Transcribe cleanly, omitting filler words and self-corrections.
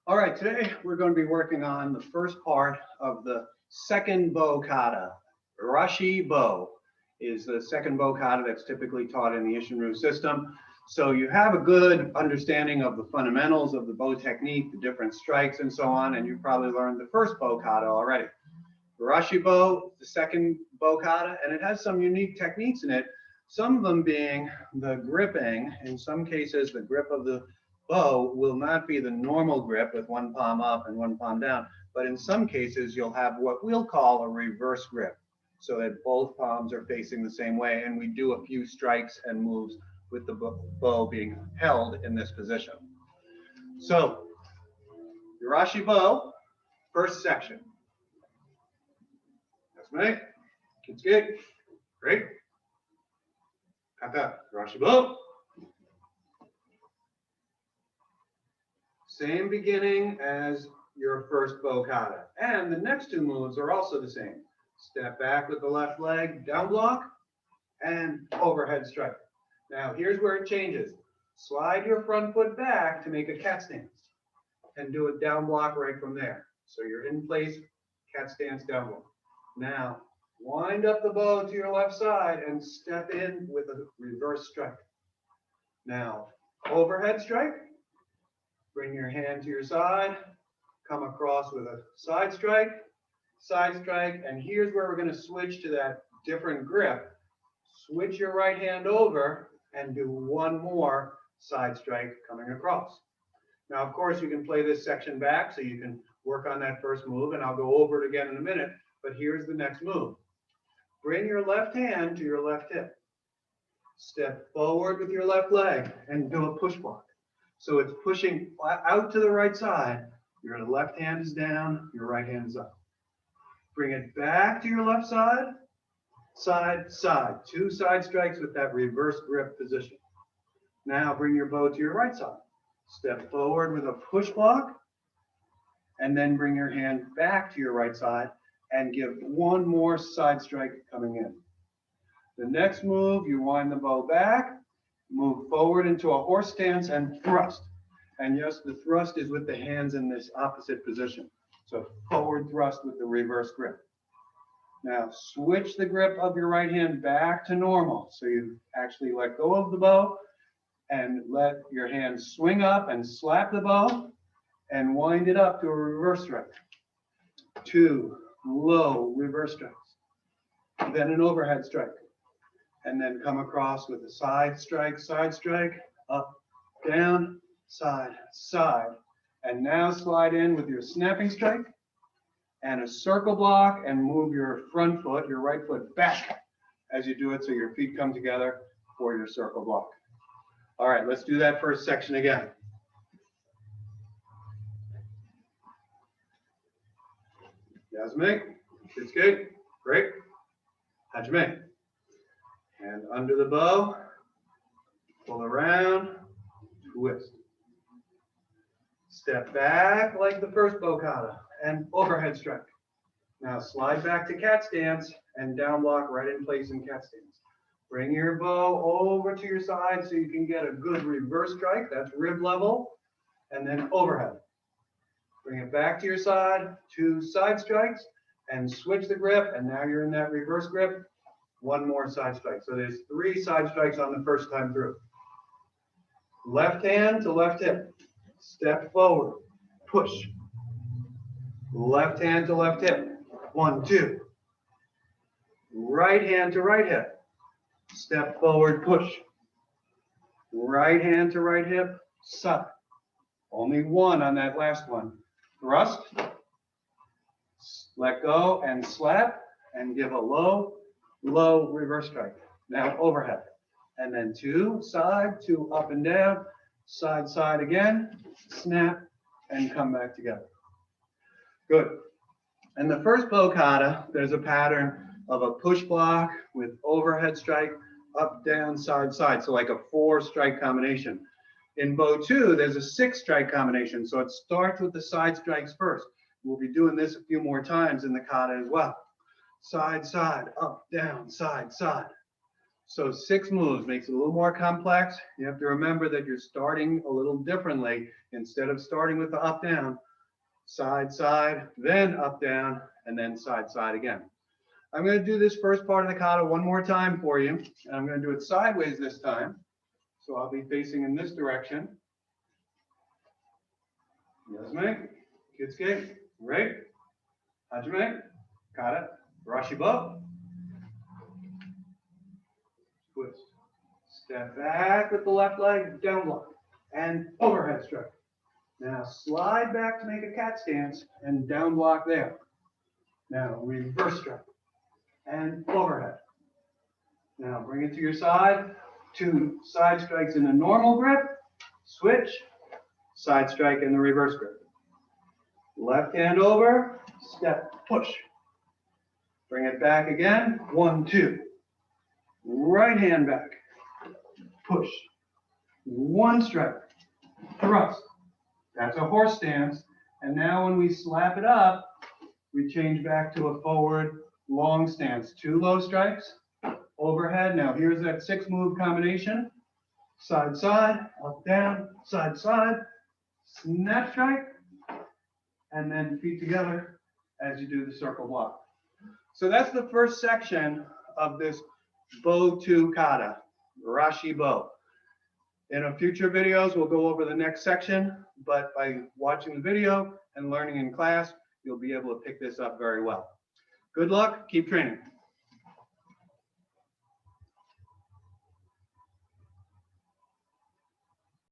All right, today we're going to be working on the first part of the second bow kata. Rashibo is the second bow kata that's typically taught in the Ishinryu system. So you have a good understanding of the fundamentals of the bow technique, the different strikes and so on, and you probably learned the first bow kata already. Rashibo, the second bow kata, and it has some unique techniques in it, some of them being the gripping. In some cases, the grip of the bow will not be the normal grip with one palm up and one palm down, but in some cases you'll have what we'll call a reverse grip, so that both palms are facing the same way, and we do a few strikes and moves with the bow being held in this position. So, Urashi bow, first section. That's me. Kids good. Great. Kata, Urashi bow. Same beginning as your first bow kata. And the next two moves are also the same. Step back with the left leg, down block, and overhead strike. Now here's where it changes. Slide your front foot back to make a cat stance and do a down block right from there. So you're in place, cat stance, down block. Now wind up the bow to your left side and step in with a reverse strike. Now overhead strike. Bring your hand to your side, come across with a side strike, and here's where we're going to switch to that different grip. Switch your right hand over and do one more side strike coming across. Now, of course, you can play this section back so you can work on that first move, and I'll go over it again in a minute, but here's the next move. Bring your left hand to your left hip. Step forward with your left leg and do a push block. So it's pushing out to the right side. Your left hand is down, your right hand is up. Bring it back to your left side, side, side. Two side strikes with that reverse grip position. Now bring your bow to your right side. Step forward with a push block, and then bring your hand back to your right side and give one more side strike coming in. The next move, you wind the bow back, move forward into a horse stance and thrust. And yes, the thrust is with the hands in this opposite position. So forward thrust with the reverse grip. Now switch the grip of your right hand back to normal. So you actually let go of the bow and let your hand swing up and slap the bow and wind it up to a reverse strike. Two low reverse strikes. Then an overhead strike. And then come across with a side strike, up, down, side, side. And now slide in with your snapping strike and a circle block and move your front foot, your right foot back as you do it so your feet come together for your circle block. All right, let's do that first section again. Yasumi, it's good, great. Hajime. And under the bow, pull around, twist. Step back like the first bow kata and overhead strike. Now slide back to cat stance and down block right in place in cat stance. Bring your bow over to your side so you can get a good reverse strike. That's rib level. And then overhead. Bring it back to your side, two side strikes, and switch the grip. And now you're in that reverse grip. One more side strike. So there's three side strikes on the first time through. Left hand to left hip. Step forward. Push. Left hand to left hip. 1, 2. Right hand to right hip. Step forward. Push. Right hand to right hip. Side. Only one on that last one. Thrust. Let go and slap and give a low reverse strike. Now overhead. And then two side, two up and down, side, side again, snap, and come back together. Good. In the first bow kata, there's a pattern of a push block with overhead strike, up, down, side, side. So like a 4-strike combination. In bow 2, there's a 6-strike combination. So it starts with the side strikes first. We'll be doing this a few more times in the kata as well. Side, side, up, down, side, side. So 6 moves makes it a little more complex. You have to remember that you're starting a little differently. Instead of starting with the up, down, side, side, then up, down, and then side, side again. I'm going to do this first part of the kata one more time for you. And I'm going to do it sideways this time. So I'll be facing in this direction. Yasme, Kitsuke, right? Hajime, kata, Rashibo. Twist. Step back with the left leg, down block, and overhead strike. Now slide back to make a cat stance and down block there. Now reverse strike and overhead. Now bring it to your side. 2 side strikes in a normal grip. Switch. Side strike in the reverse grip. Left hand over. Step. Push. Bring it back again. 1, 2. Right hand back. Push. 1 strike. Thrust. That's a horse stance. And now when we slap it up, we change back to a forward long stance. 2 low strikes. Overhead. Now here's that 6 move combination. Side, side, up, down, side, side, snap strike, and then feet together as you do the circle block. So that's the first section of this bow to kata, Rashibo. In a future videos, we'll go over the next section, but by watching the video and learning in class, you'll be able to pick this up very well. Good luck, keep training.